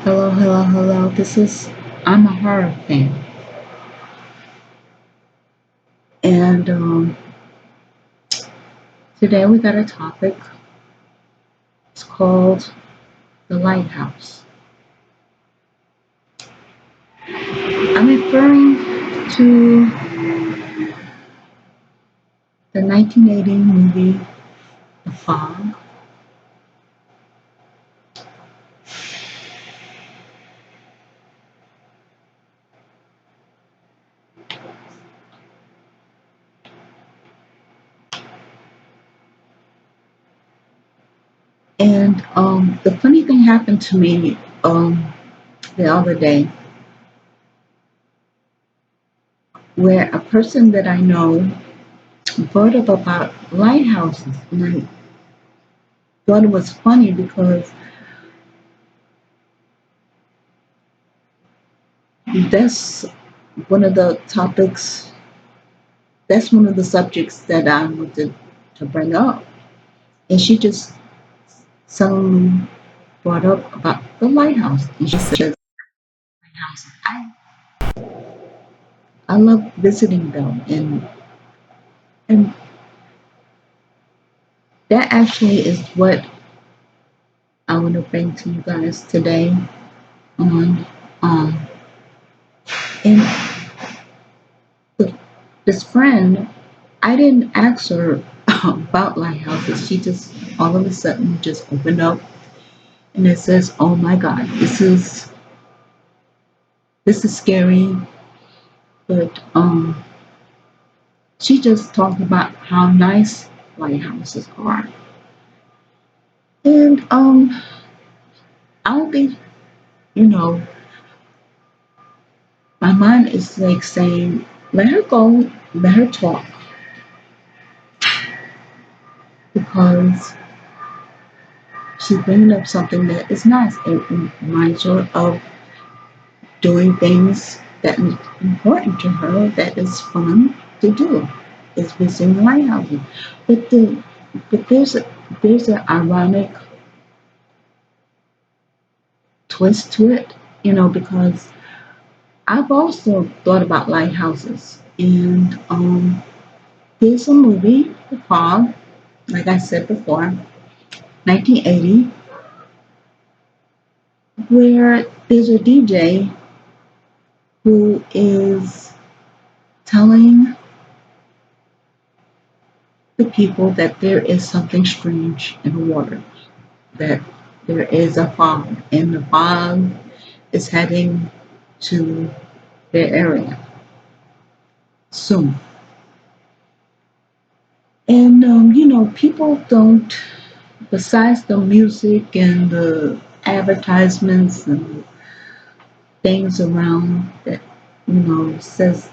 Hello, hello, hello. I'm a horror fan. And today we got a topic. It's called The Lighthouse. I'm referring to the 1980 movie The Fog. And the funny thing happened to me the other day where a person that I know brought up about lighthouses. And I thought it was funny because that's one of the topics that's one of the subjects that I wanted to bring up. And she just suddenly brought up about the lighthouse. And she said, lighthouse. I love visiting them. And that actually is what I want to bring to you guys today on um and this friend, I didn't ask her about lighthouses. She just all of a sudden just opened up and it says, oh my God, this is scary. But she just talked about how nice lighthouses are. And I'll be, you know, my mind is like saying, let her go, let her talk, because she's bringing up something that is nice. It reminds her of doing things that is important to her, that is fun to do, is visiting lighthouses. But the but there's an ironic twist to it, because I've also thought about lighthouses. And there's a movie, The Fog, like I said before, 1980, where there's a DJ who is telling the people that there is something strange in the water, that there is a fog, and the fog is heading to their area soon. And, people don't, besides the music and the advertisements and things around that, says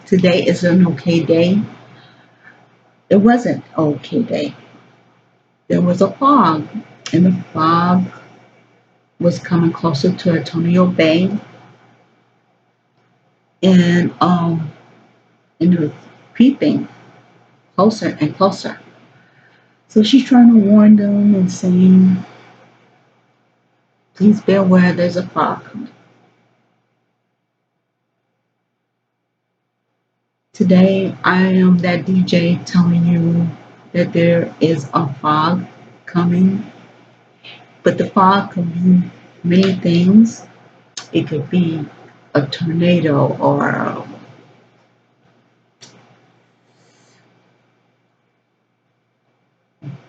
today is an okay day. It wasn't an okay day. There was a fog, and the fog was coming closer to Antonio Bay, and it was creeping closer and closer. So she's trying to warn them and saying, please be aware there's a fog coming. Today, I am that DJ telling you that there is a fog coming, but the fog can be many things. It could be a tornado or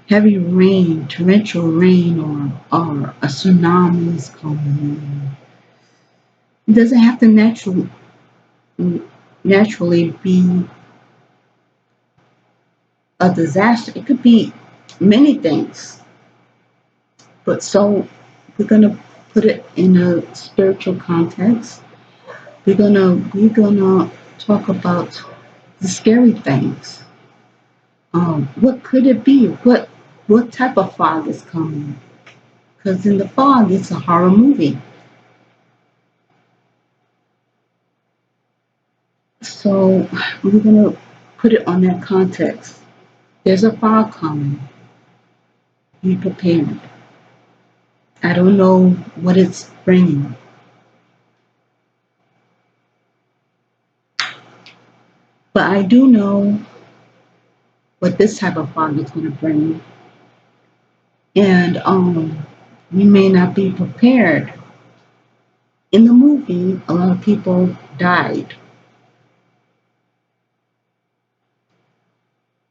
heavy rain, torrential rain, or a tsunami is coming. It doesn't have to naturally be a disaster. It could be many things. But so we're gonna put it in a spiritual context. We're gonna talk about the scary things. What could it be? What type of fog is coming? Because in the fog, it's a horror movie. So we're gonna put it on that context. There's a fog coming. Be prepared. I don't know what it's bringing, but I do know what this type of fog is going to bring. And we may not be prepared. In the movie, a lot of people died,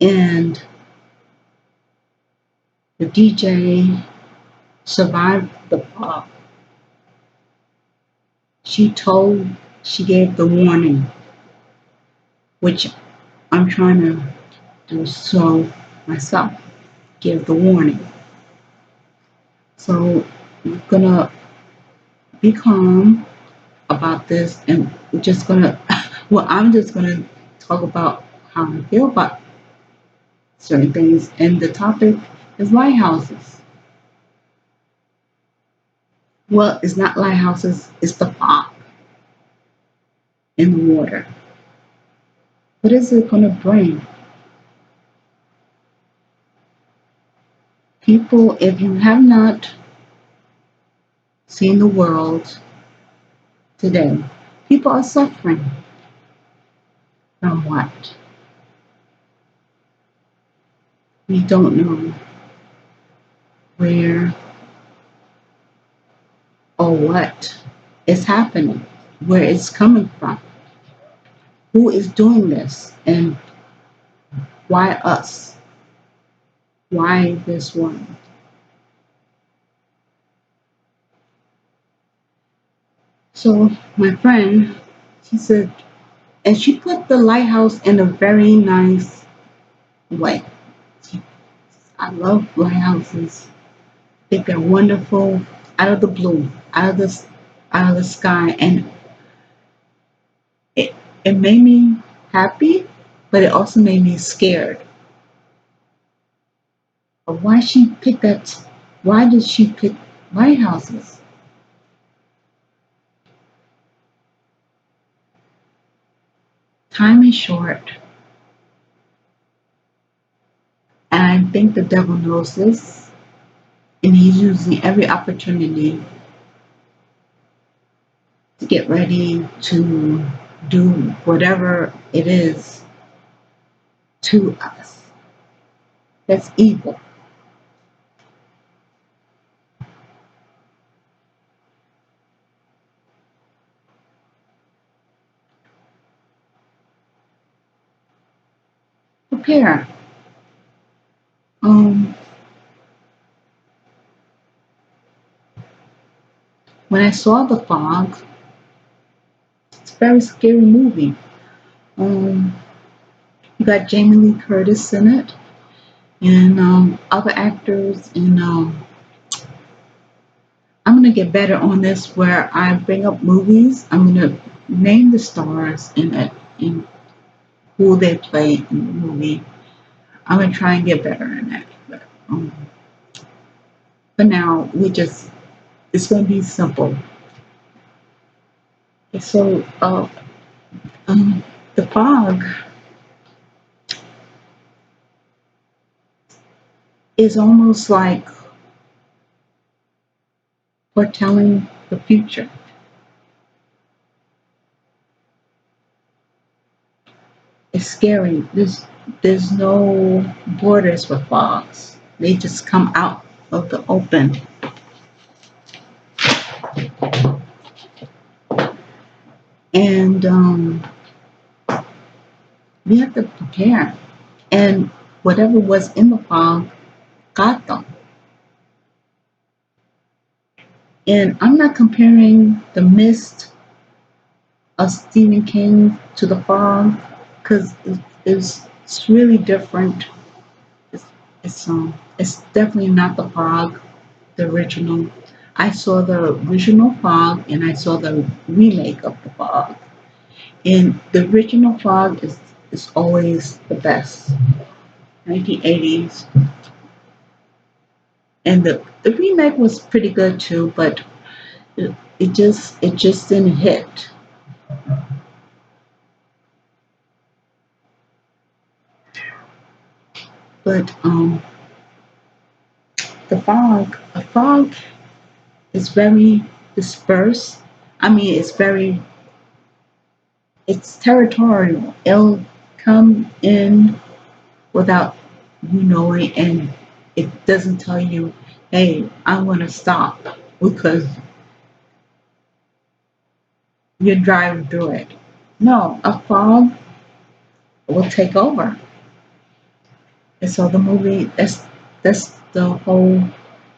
and the DJ survived the fog. She told, she gave the warning, which I'm trying to do so myself, give the warning. So we're gonna be calm about this, and we're just gonna, well, I'm just gonna talk about how I feel about certain things, and the topic is lighthouses. Well, it's not lighthouses, it's the fog in the water. What is it gonna bring? People, if you have not seen the world today, people are suffering from what? We don't know where or what is happening, where it's coming from, who is doing this, and why us? Why this one? So, my friend, she said, and she put the lighthouse in a very nice way. She, I love lighthouses. I think they're wonderful, out of the blue, out of the sky, and it it made me happy, but it also made me scared of why she picked that. Why did she pick lighthouses? Time is short, and I think the devil knows this, and he's using every opportunity to get ready to do whatever it is to us that's evil. Prepare. Um, when I saw the fog, it's a very scary movie. Um, you got Jamie Lee Curtis in it, and other actors, and I'm gonna get better on this where I bring up movies. I'm gonna name the stars in it and who they play in the movie. I'm gonna try and get better in that. But, for now, it's gonna be simple. So the fog is almost like foretelling the future. It's scary. There's no borders with fogs. They just come out of the open, and we have to prepare. And whatever was in the fog got them. And I'm not comparing the mist of Stephen King to the fog because it's really different. It's, it's definitely not the fog, the original. I saw the original fog and I saw the remake of the fog. And the original fog is always the best. 1980s. And the remake was pretty good too, but it just didn't hit. But the fog, a fog. It's very dispersed. I mean, it's territorial. It'll come in without you knowing, and it doesn't tell you, hey, I'm going to stop because you're driving through it. No, a fog will take over. And so the movie, that's the whole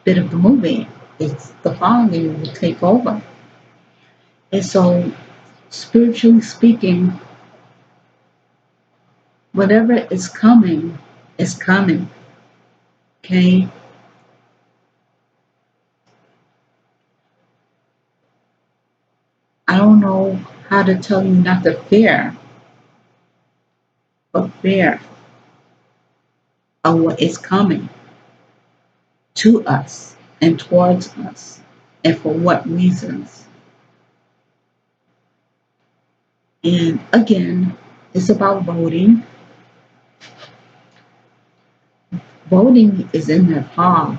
bit of the movie. It's the fog and it will take over. And so, spiritually speaking, whatever is coming. Okay? I don't know how to tell you not to fear, but fear of what is coming to us and towards us, and for what reasons. And again, it's about voting. Voting is in that fog.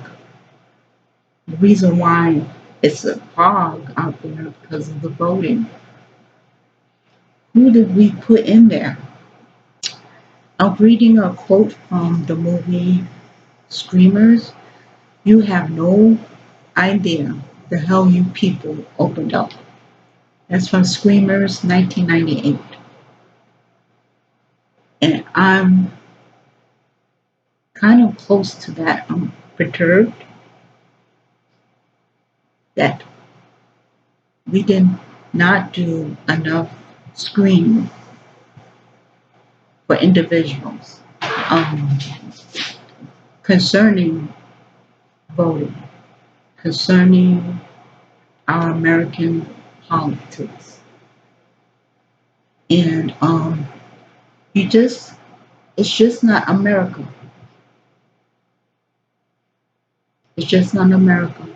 The reason why it's a fog out there because of the voting. Who did we put in there? I'm reading a quote from the movie Screamers. You have no idea the hell you people opened up. That's from Screamers 1998. And I'm kind of close to that. I'm perturbed that we did not do enough screening for individuals um, concerning voting, concerning our American politics. And you just, it's just not America. It's just not America.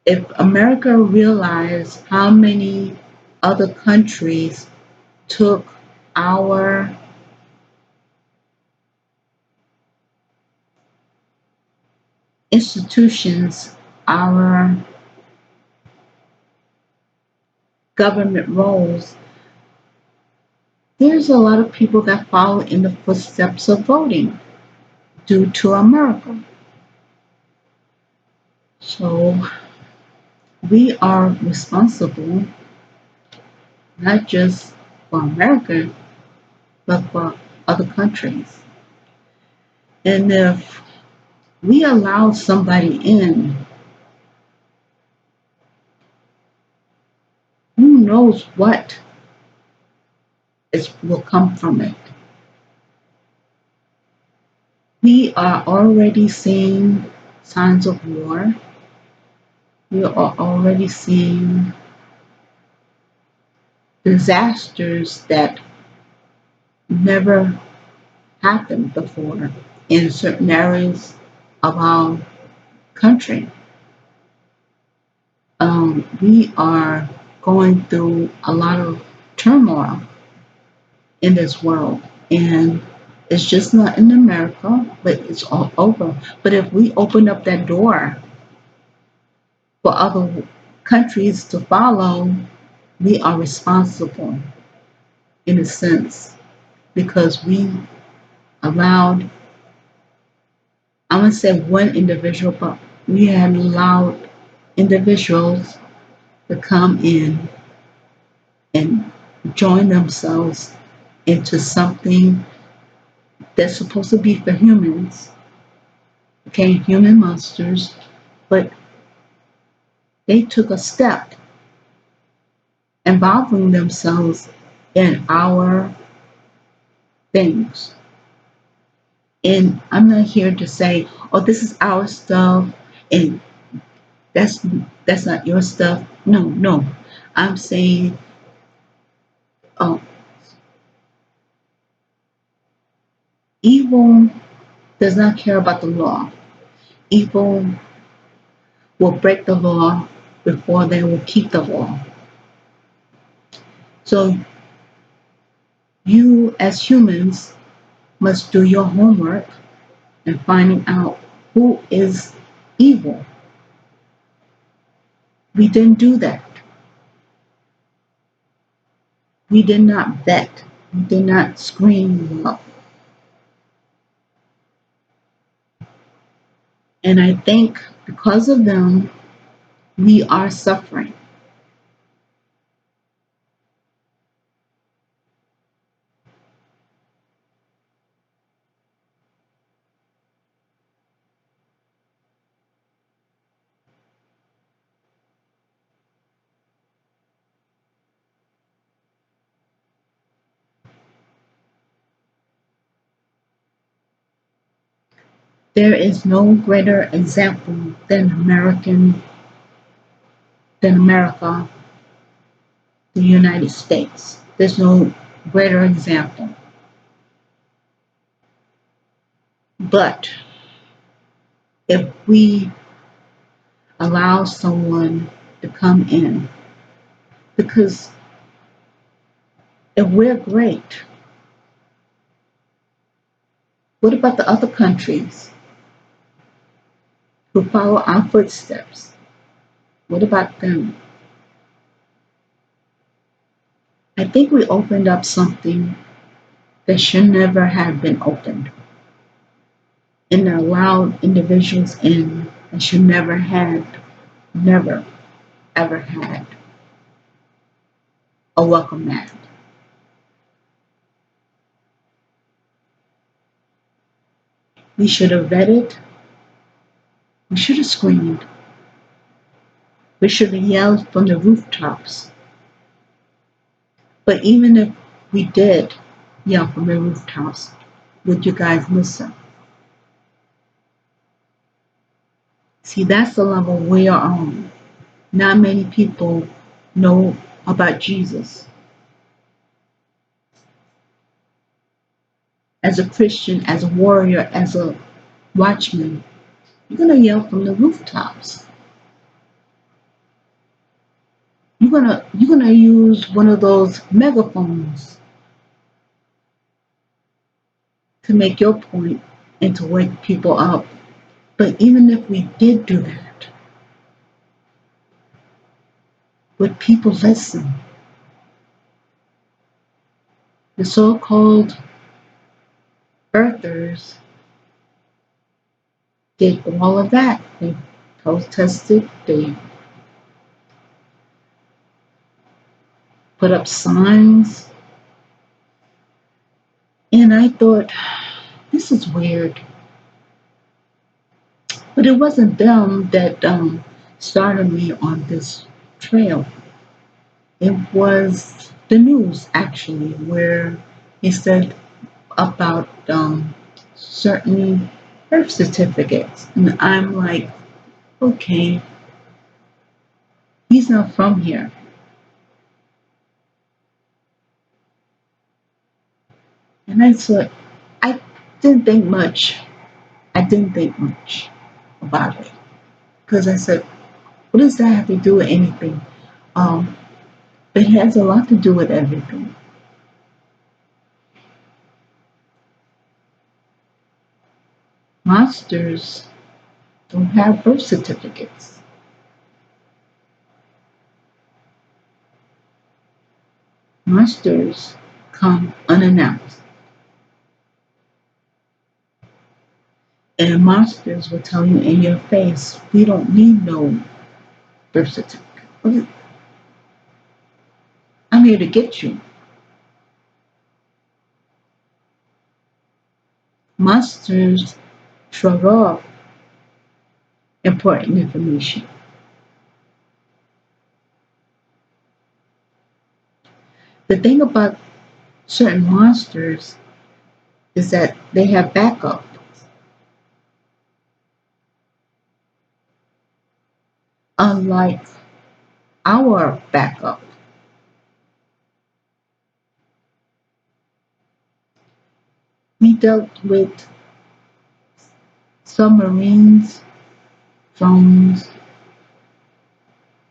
If America realized how many other countries took our institutions, our government roles, there's a lot of people that follow in the footsteps of voting due to America. So we are responsible not just for America, but for other countries. And if we allow somebody in, who knows what will come from it. We are already seeing signs of war. We are already seeing disasters that never happened before in certain areas of our country. We are going through a lot of turmoil in this world, and it's just not in America, but it's all over. But if we open up that door for other countries to follow, we are responsible in a sense because we allowed, I wouldn't say one individual, but we had allowed individuals to come in and join themselves into something that's supposed to be for humans, okay, human monsters, but they took a step involving themselves in our things. And I'm not here to say, oh, this is our stuff and that's that's not your stuff. No, no. I'm saying, oh, evil does not care about the law. Evil will break the law before they will keep the law. So you as humans must do your homework and finding out who is evil We didn't do that. We did not vet. We did not screen well. And I think because of them, we are suffering. There is no greater example than America, the United States. There's no greater example. But if we allow someone to come in, because if we're great, what about the other countries who follow our footsteps? What about them? I think we opened up something that should never have been opened and allowed individuals in that should never, ever had a welcome mat. We should have vetted, we should have screamed, we should have yelled from the rooftops. But even if we did yell from the rooftops, would you guys listen? See, that's the level we are on. Not many people know about Jesus. As a Christian, as a warrior, as a watchman, you're going to yell from the rooftops. You're gonna use one of those megaphones to make your point and to wake people up. But even if we did do that, would people listen? The so-called birthers did all of that. They protested, they put up signs, and I thought, this is weird. But it wasn't them that started me on this trail. It was the news, actually, where he said about certain birth certificates. And I'm like, okay, he's not from here. And I thought, I didn't think much. I didn't think much about it. Because I said, what does that have to do with anything? Um, but it has a lot to do with everything. Monsters don't have birth certificates. Monsters come unannounced. And monsters will tell you in your face, we don't need no birth certificate. I'm here to get you. Monsters shrug off important information. The thing about certain monsters is that they have backup. Unlike our backup, we dealt with submarines, drones,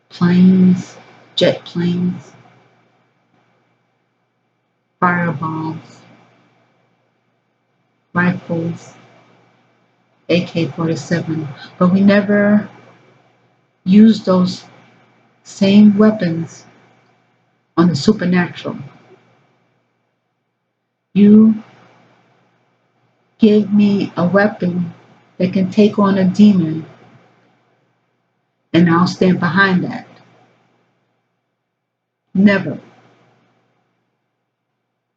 planes, jet planes, firebombs, rifles, AK-47, but we never used those same weapons on the supernatural. You give me a weapon that can take on a demon, and I'll stand behind that. Never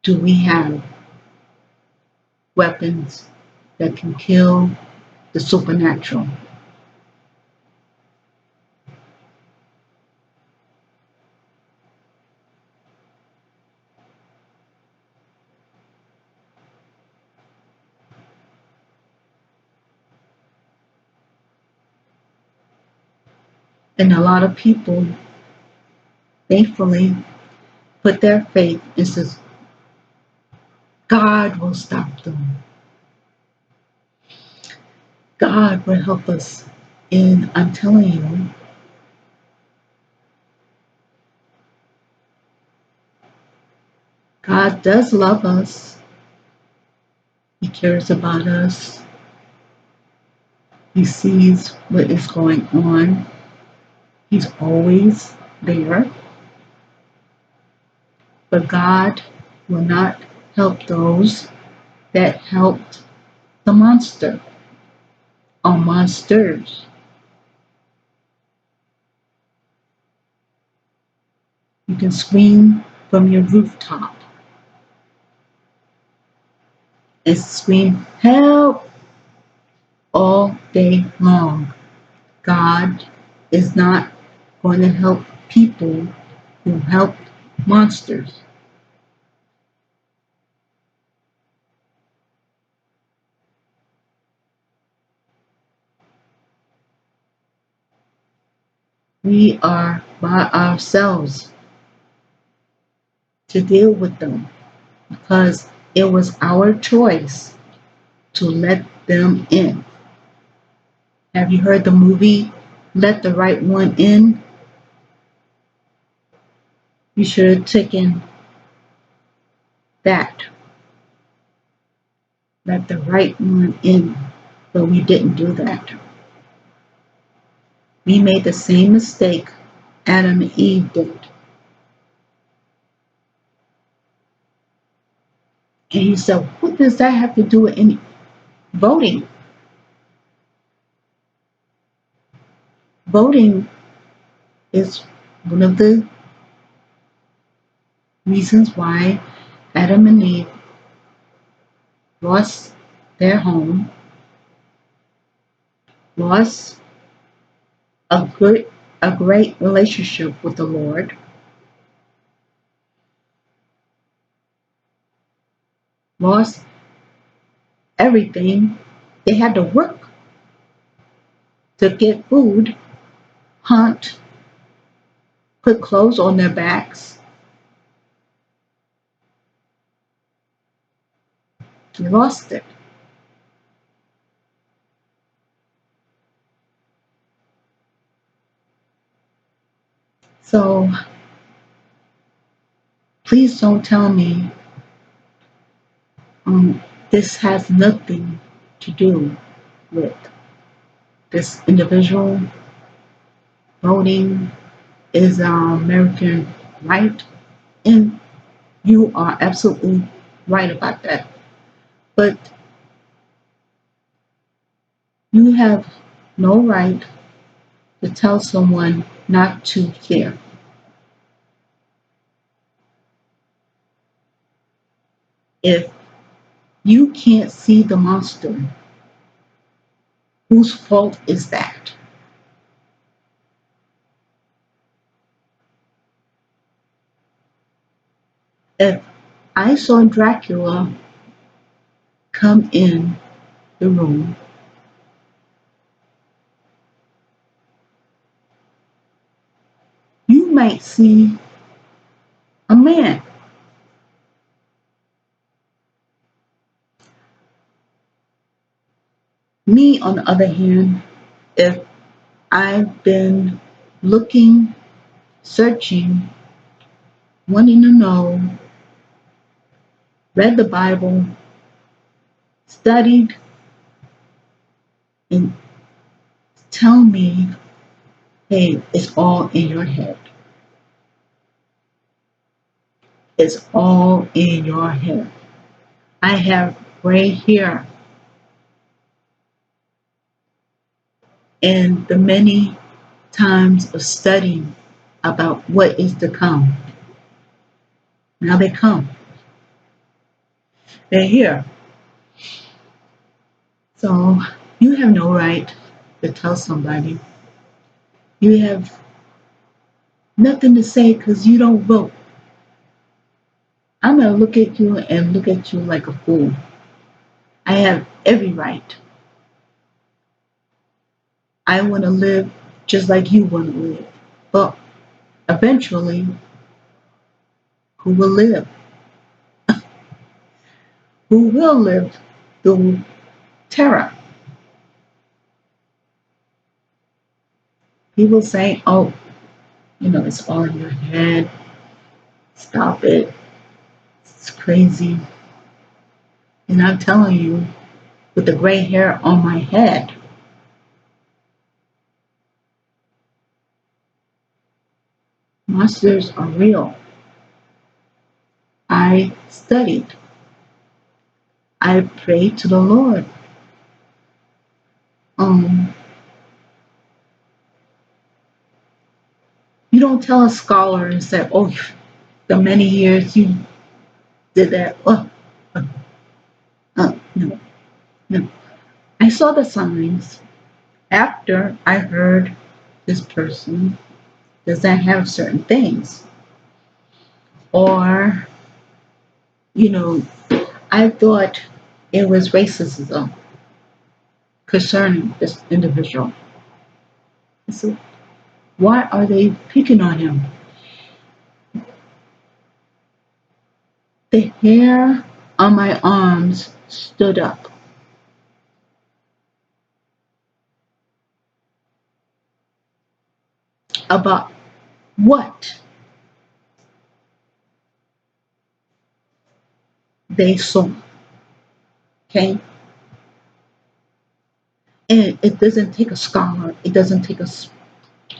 do we have weapons that can kill the supernatural. And a lot of people, thankfully, put their faith in says, God will stop them. God will help us. And I'm telling you, God does love us. He cares about us. He sees what is going on. He's always there. But God will not help those that helped the monster or monsters. You can scream from your rooftop and scream, help, all day long. God is not going to help people who help monsters. We are by ourselves to deal with them because it was our choice to let them in. Have you heard the movie Let the Right One In? You should have taken that. Let the right one in. But we didn't do that. We made the same mistake Adam and Eve did. And you said, what does that have to do with any voting? Voting is one of the reasons why Adam and Eve lost their home, lost a great relationship with the Lord, lost everything. They had to work to get food, hunt, put clothes on their backs. They lost it. So please don't tell me this has nothing to do with this individual. Voting is our American right, and you are absolutely right about that. But you have no right to tell someone not to care. If you can't see the monster, whose fault is that? If I saw Dracula come in the room, you might see a man. Me, on the other hand, if I've been looking, searching, wanting to know, read the Bible, studied, and tell me Hey, it's all in your head. It's all in your head. I have gray hair, and the many times of studying about what is to come. Now they come. They're here. So you have no right to tell somebody. You have nothing to say because you don't vote. I'm going to look at you and look at you like a fool. I have every right. I want to live just like you want to live. But eventually, who will live? Who will live through terror? People say, oh, it's all in your head. Stop it. It's crazy. And I'm telling you, with the gray hair on my head, monsters are real. I studied. I prayed to the Lord. Um, you don't tell a scholar and say, oh, the many years you did that. No, no. I saw the signs after I heard this person doesn't have certain things. Or, you know, I thought it was racism concerning this individual. I said, why are they picking on him? The hair on my arms stood up. About what they saw. Okay? And it doesn't take a scholar, it doesn't take a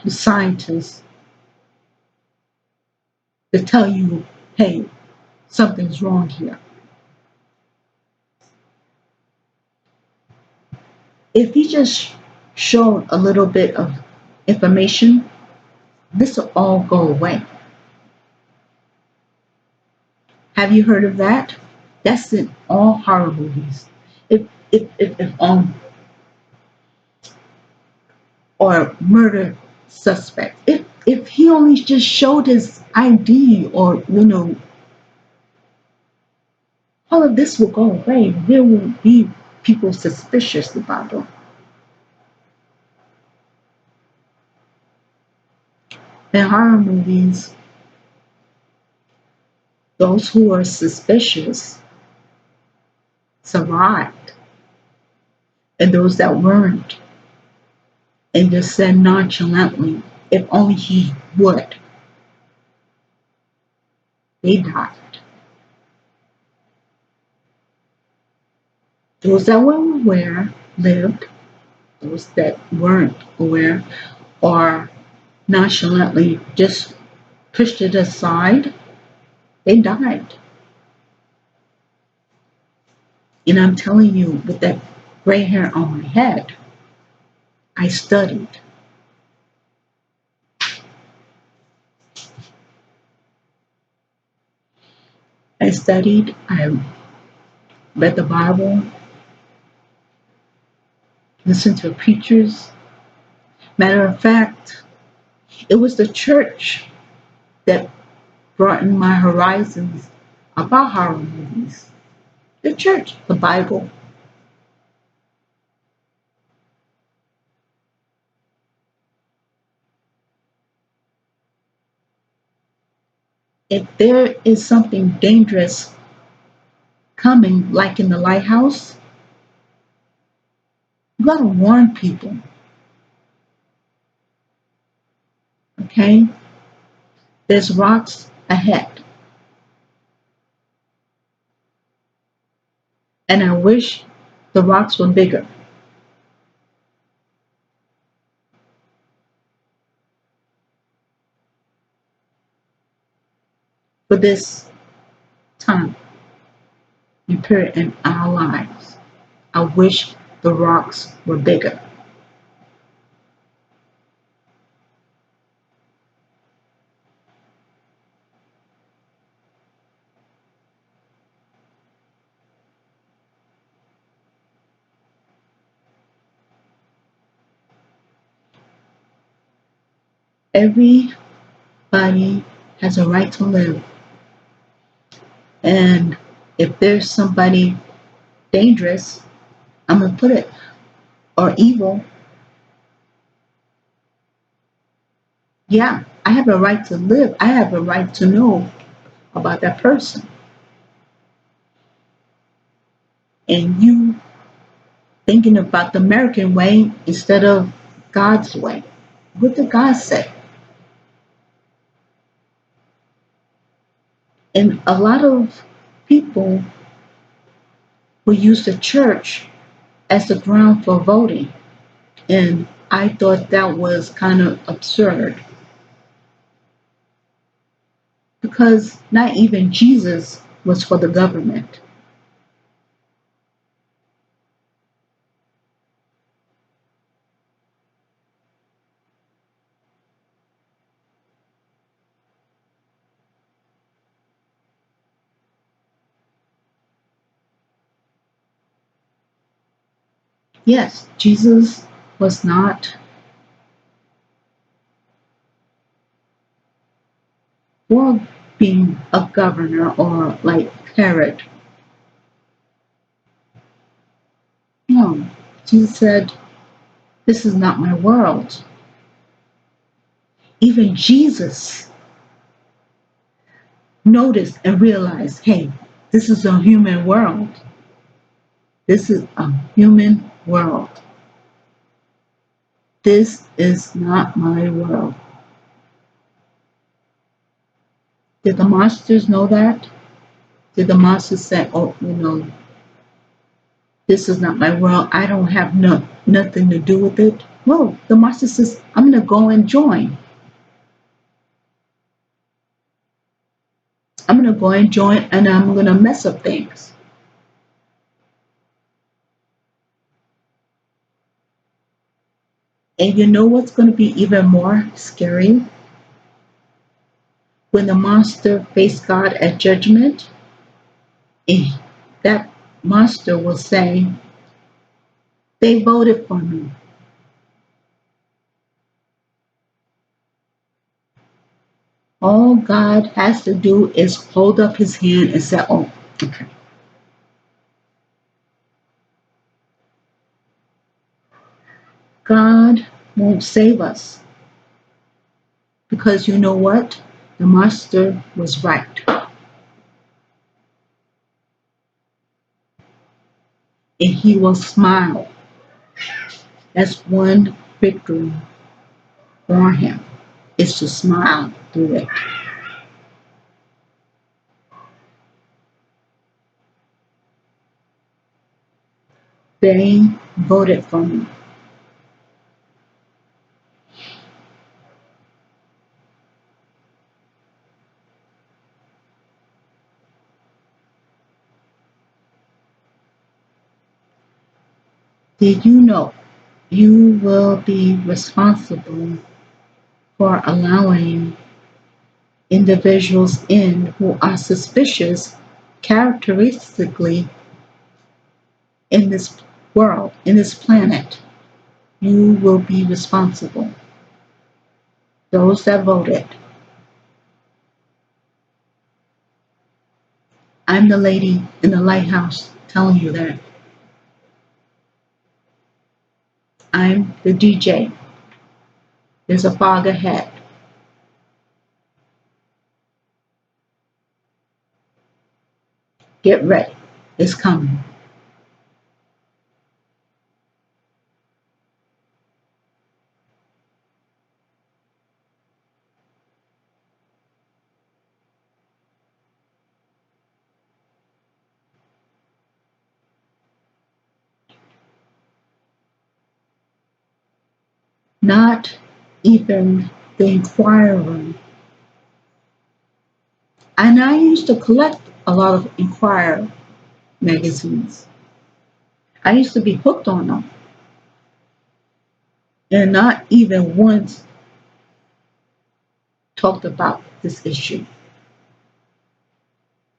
scientist to tell you, hey, something's wrong here. If he just showed a little bit of information, this will all go away. Have you heard of that? That's in all horror movies. If or murder suspect. If he only just showed his ID, or all of this will go away. There won't be people suspicious about him. In horror movies, those who are suspicious survived, and those that weren't, and just said nonchalantly, if only he would, they died. Those that were aware lived, those that weren't aware or nonchalantly just pushed it aside, they died. And I'm telling you, with that gray hair on my head, I studied. I read the Bible, listened to preachers. Matter of fact, it was the church that broadened my horizons about horror movies. The church, the Bible. If there is something dangerous coming, like in the lighthouse, you gotta warn people, okay? There's rocks ahead. And I wish the rocks were bigger. for this time and period in our lives. I wish the rocks were bigger. Everybody has a right to live. And if there's somebody dangerous, I'm going to put it, or evil, yeah, I have a right to live. I have a right to know about that person. And you thinking about the American way instead of God's way. What did God say? And a lot of people will use the church as the ground for voting. And I thought that was kind of absurd because not even Jesus was for the government. Yes, Jesus was not for being a governor or like Herod. No, Jesus said, "This is not my world." Even Jesus noticed and realized, hey, this is a human world. This is a human world. This is not my world. Did the monsters know that? Did the monsters say, oh, this is not my world. I don't have nothing to do with it? No, the monster says, I'm going to go and join. I'm going to go and join and I'm going to mess up things. And you know what's going to be even more scary? When the monster faced God at judgment, that monster will say, they voted for me. All God has to do is hold up his hand and say, oh, okay. God won't save us because you know what? The monster was right. And he will smile. That's one victory for him, is to smile through it. They voted for me. Did you know you will be responsible for allowing individuals in who are suspicious characteristically in this world, in this planet? You will be responsible. Those that voted. I'm the lady in the lighthouse telling you that. I'm the DJ. There's a fog ahead. Get ready. It's coming. Not even the inquirer And I used to collect a lot of Inquirer magazines. I used to be hooked on them and not even once talked about this issue.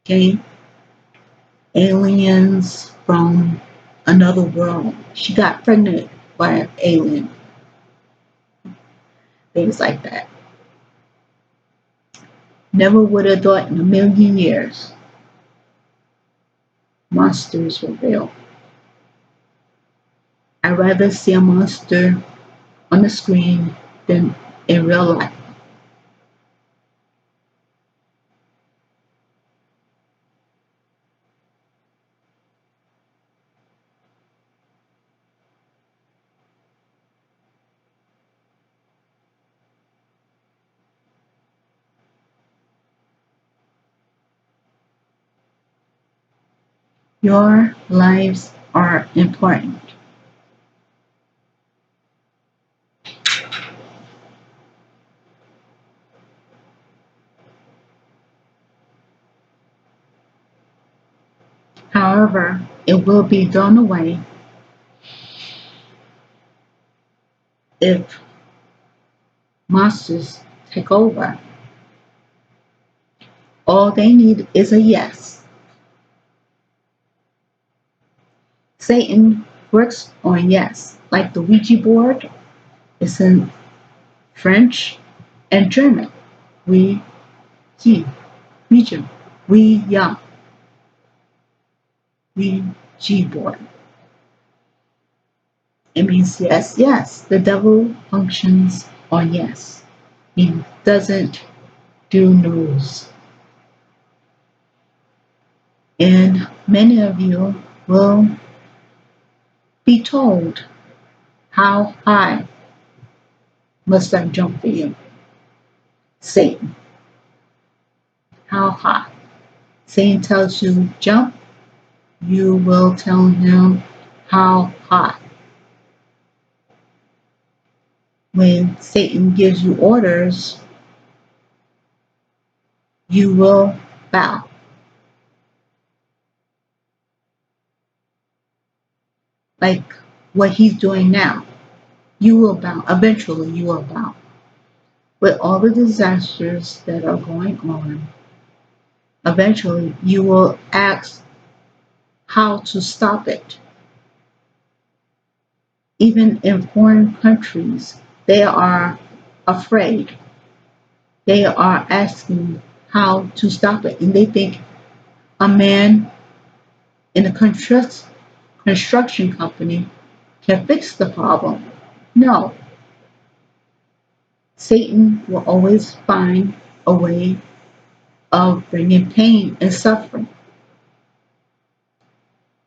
Okay? Aliens from another world. She got pregnant by an alien. Things like that. Never would have thought in a million years monsters were real. I'd rather see a monster on the screen than in real life. Your lives are important. However, it will be thrown away if monsters take over. All they need is a yes. Satan works on yes, like the Ouija board. It's in French and German. We, he, Ouija, we, ya, Ouija board. It means yes, yes. The devil functions on yes. He doesn't do no's. And many of you will be told how high must I jump for you. Satan, how high? Satan tells you jump, you will tell him how high. When Satan gives you orders, you will bow. Like what he's doing now. You will bow. Eventually, you will bow. With all the disasters that are going on, eventually you will ask how to stop it. Even in foreign countries, they are afraid. They are asking how to stop it. And they think a man in a construction company can fix the problem. No, Satan will always find a way of bringing pain and suffering.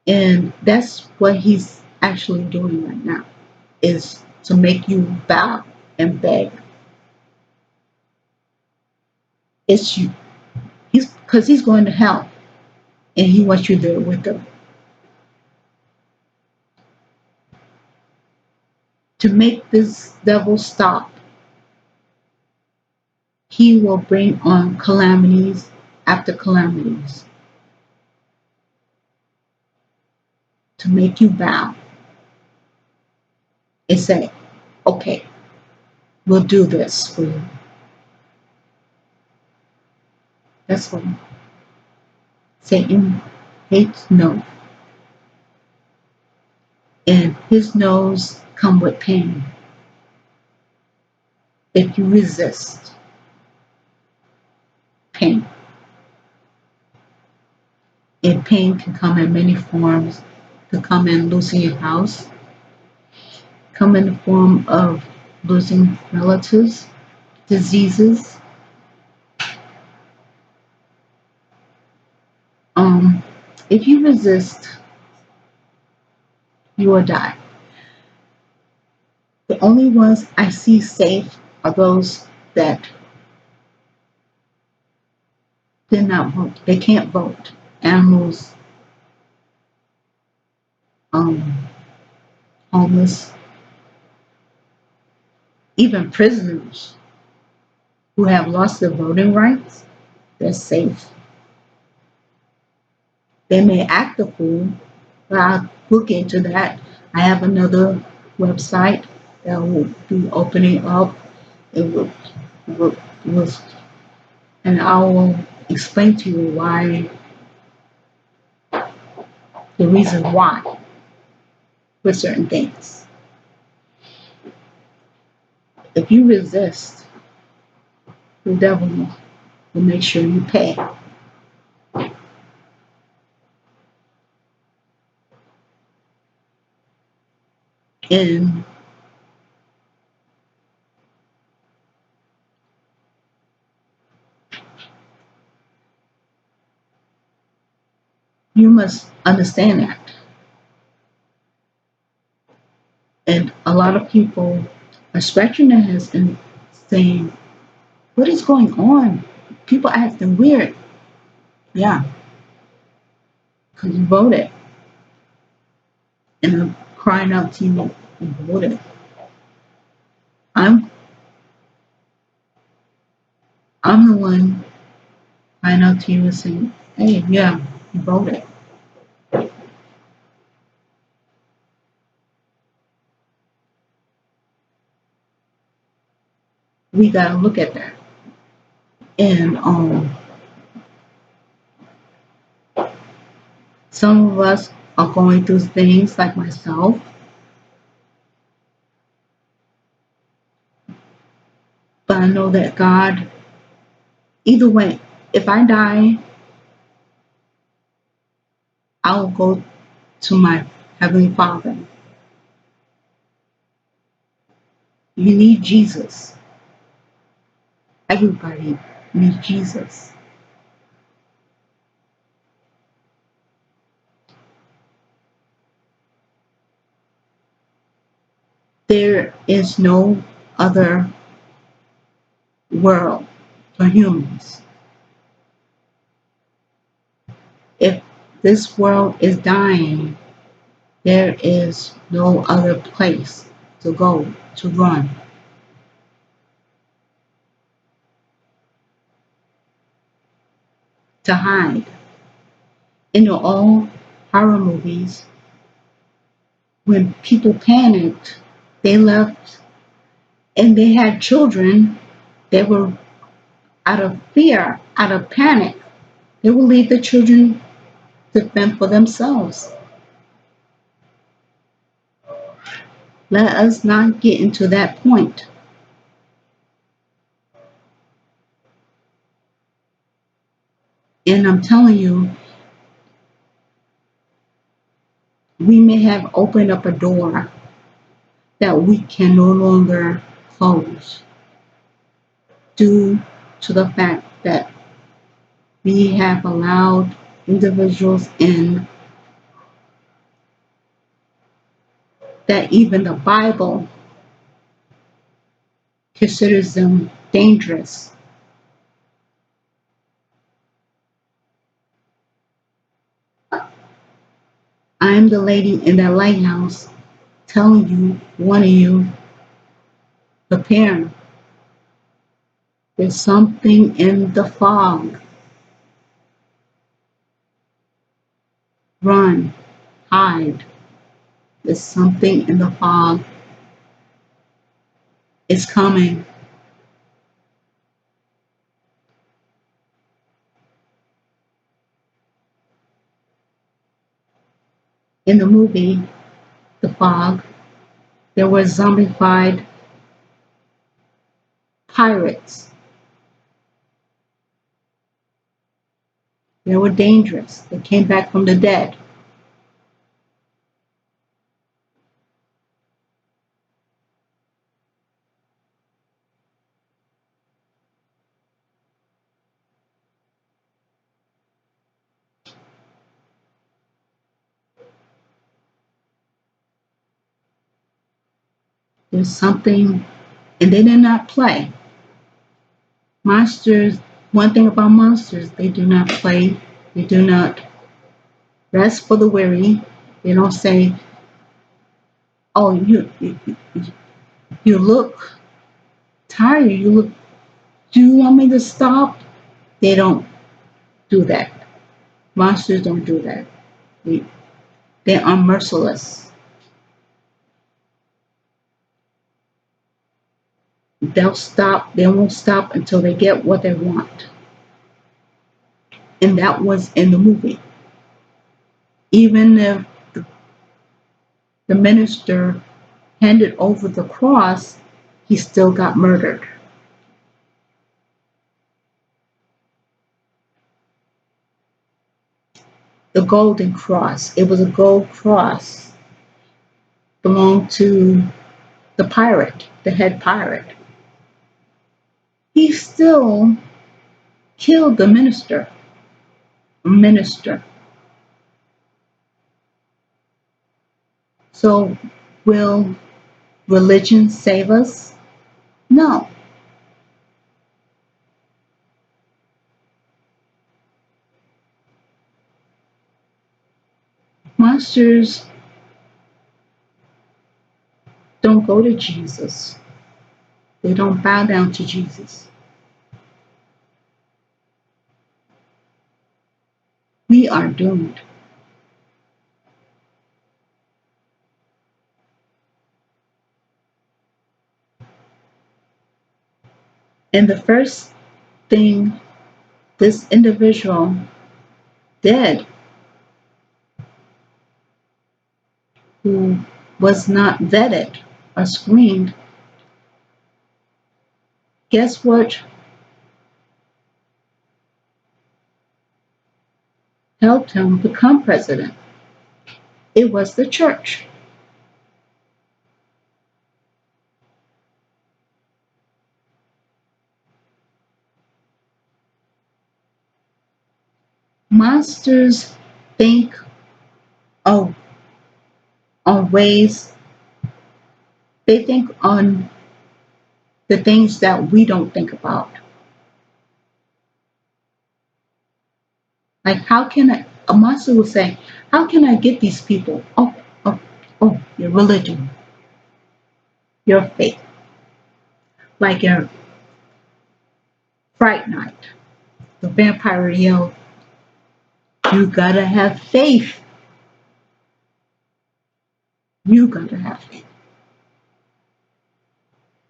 And that's what he's actually doing right now, is to make you bow and beg. It's you. He's going to hell and he wants you there with him. To make this devil stop, he will bring on calamities after calamities to make you bow and say, okay, we'll do this for you. That's what Satan hates no. And his no's come with pain. If you resist pain, and pain can come in many forms. It can come in losing your house, come in the form of losing relatives, diseases. Um, if you resist, you will die. The only ones I see safe are those that did not vote. They can't vote. Animals, um, homeless, even prisoners who have lost their voting rights. They're safe. They may act a fool, but I'll look into that. I have another website that will be opening up. It will, and I will explain to you why, the reason why for certain things. If you resist, the devil will make sure you pay. And you must understand that. And a lot of people are scratching their heads and saying, what is going on? People acting weird. Yeah, because you voted. And I'm crying out to you, you voted. I'm I'm the one crying out to you and saying, hey, yeah, you voted. We gotta look at that. And some of us are going through things like myself, but I know that God, either way, if I die, I'll go to my Heavenly Father. You need Jesus. Everybody needs Jesus. There is no other world for humans. If this world is dying, there is no other place to go, to run, to hide. In all horror movies, when people panicked, they left and they had children. They were out of fear, out of panic. They will leave the children to fend for themselves. Let us not get into that point. And I'm telling you, we may have opened up a door that we can no longer close due to the fact that we have allowed individuals in that even the Bible considers them dangerous. I'm the lady in that lighthouse telling you, warning you, prepare. There's something in the fog. Run, hide. There's something in the fog. It's coming. In the movie, The Fog, there were zombified pirates. They were dangerous. They came back from the dead. There's something, and they did not play. Monsters, one thing about monsters, they do not play. They do not rest for the weary. They don't say, oh, you look tired. You look, do you want me to stop? They don't do that. Monsters don't do that. They, they are merciless. They'll stop. They won't stop until they get what they want. And that was in the movie. Even if the minister handed over the cross, he still got murdered. The golden cross. It was a gold cross. Belonged to the pirate, the head pirate. He still killed the minister. Minister. So will religion save us? No. Monsters don't go to Jesus. They don't bow down to Jesus. We are doomed. And the first thing this individual did, who was not vetted or screened, guess what helped him become president? It was the church. Monsters think of on ways, they think on the things that we don't think about. Like, how can a monster will say, how can I get these people? Oh, your religion, your faith. Like in Fright Night, the vampire yelled, you gotta have faith. You gotta have faith.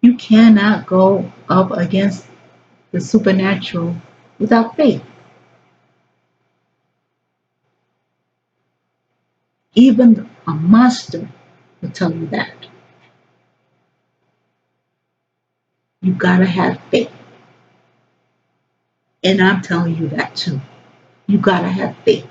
You cannot go up against the supernatural without faith. Even a monster will tell you that. You gotta have faith. And I'm telling you that too. You gotta have faith.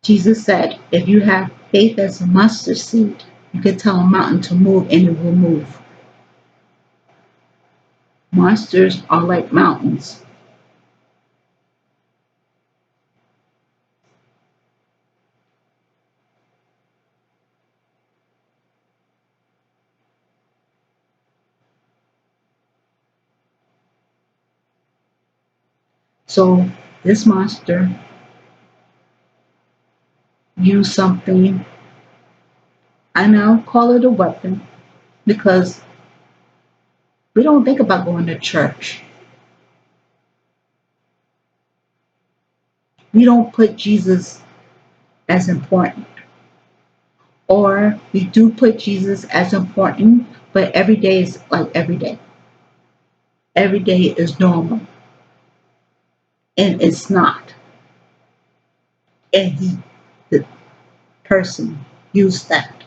Jesus said, if you have faith as a mustard seed, you can tell a mountain to move and it will move. Monsters are like mountains. So this monster used something, I now call it a weapon, because we don't think about going to church. We don't put Jesus as important. Or we do put Jesus as important, but every day is like every day. Every day is normal. And it's not. And the person, used that.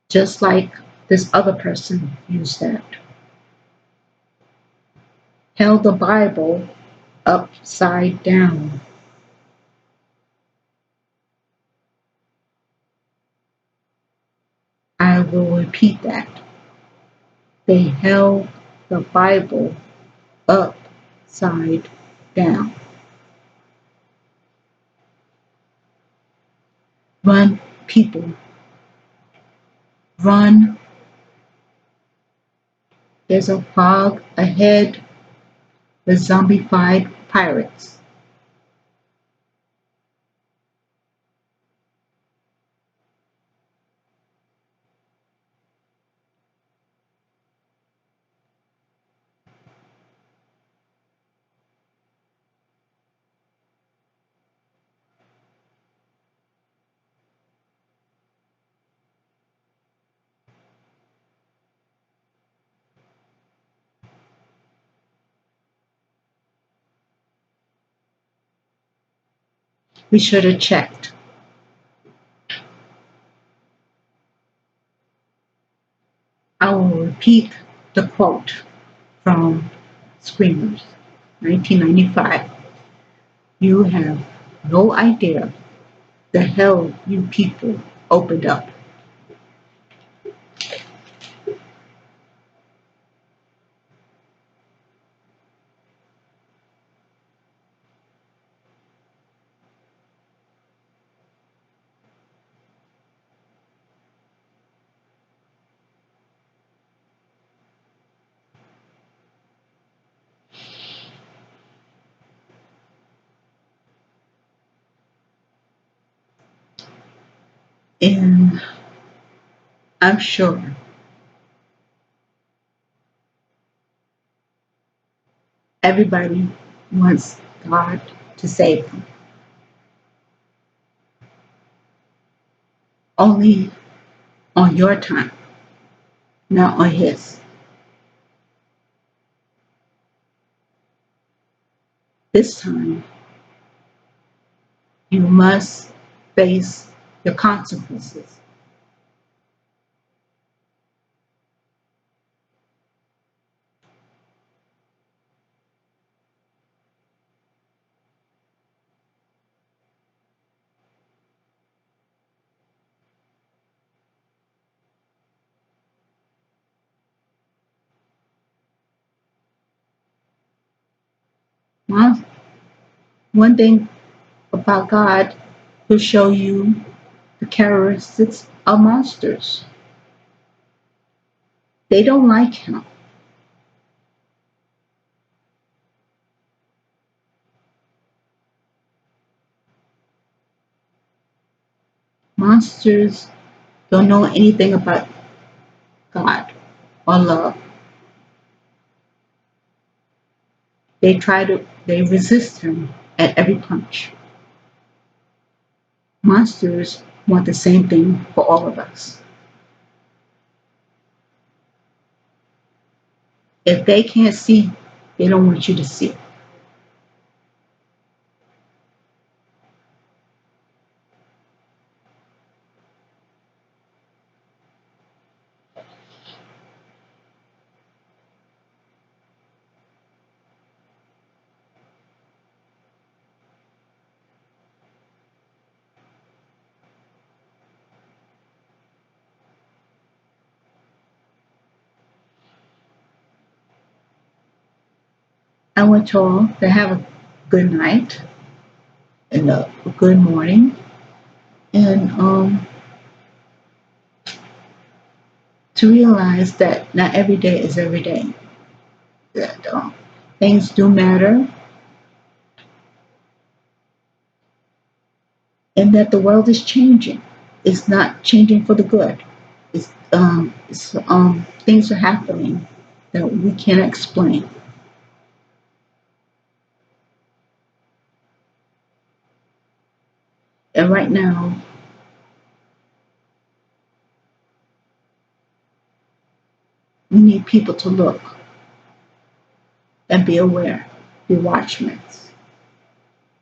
Just like this other person used that. Held the Bible upside down. I will repeat that. They held the Bible upside down. Run, people. Run. There's a fog ahead. The zombified pirates. We should have checked. I will repeat the quote from Screamers, 1995. You have no idea the hell you people opened up. And I'm sure everybody wants God to save them. Only on your time, not on His. This time, you must face the consequences. One one thing about God, He'll show you the characteristics of monsters. They don't like Him. Monsters don't know anything about God or love. They resist Him at every punch. Monsters want the same thing for all of us. If they can't see, they don't want you to see. I want you all to have a good night and a good morning, and to realize that not every day is every day. That things do matter, and that the world is changing. It's not changing for the good. Things are happening that we can't explain. And right now, we need people to look and be aware, be watchmen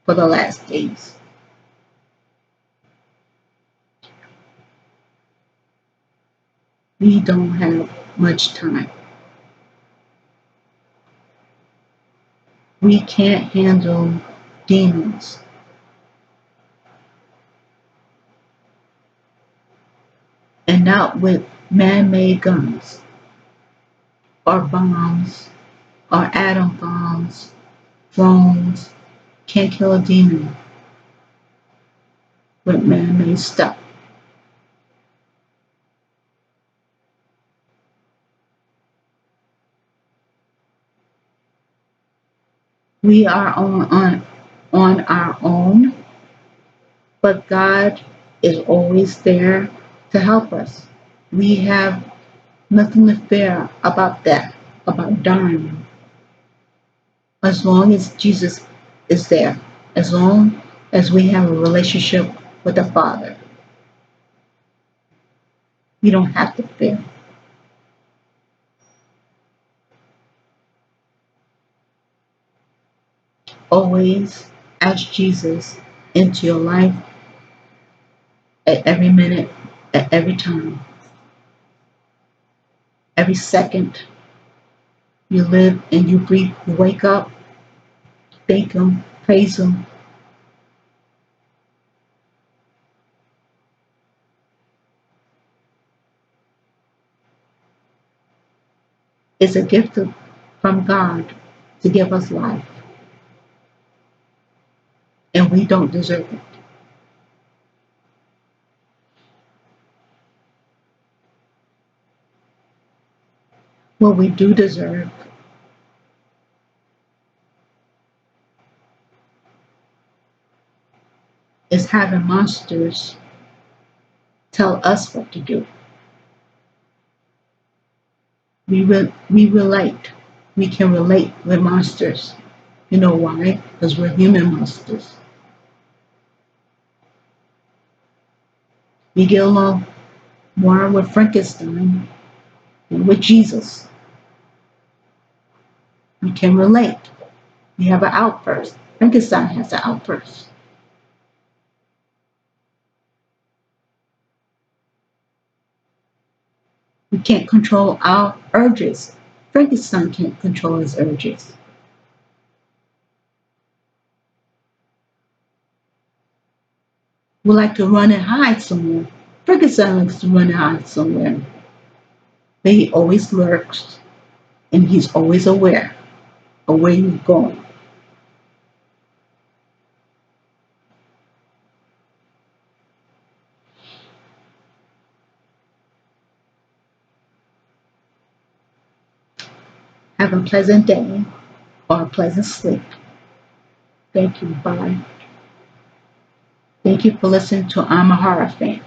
for the last days. We don't have much time. We can't handle demons, and not with man-made guns or bombs or atom bombs, drones. Can't kill a demon with man-made stuff. We are on our own, but God is always there to help us. We have nothing to fear about that, about dying, as long as Jesus is there, as long as we have a relationship with the Father. We don't have to fear. Always ask Jesus into your life at every minute, at every time, every second you live and you breathe, you wake up, thank Him, praise Him. It's a gift from God to give us life, and we don't deserve it. What we do deserve is having monsters tell us what to do. We relate. We can relate with monsters. You know why? Because we're human monsters. We get along more with Frankenstein than with Jesus. We can relate. We have an outburst. Frankenstein has an outburst. We can't control our urges. Frankenstein can't control his urges. We like to run and hide somewhere. Frankenstein likes to run and hide somewhere. But he always lurks and he's always aware of where you're going. Have a pleasant day or a pleasant sleep. Thank you. Bye. Thank you for listening to I'm a Horror Fan.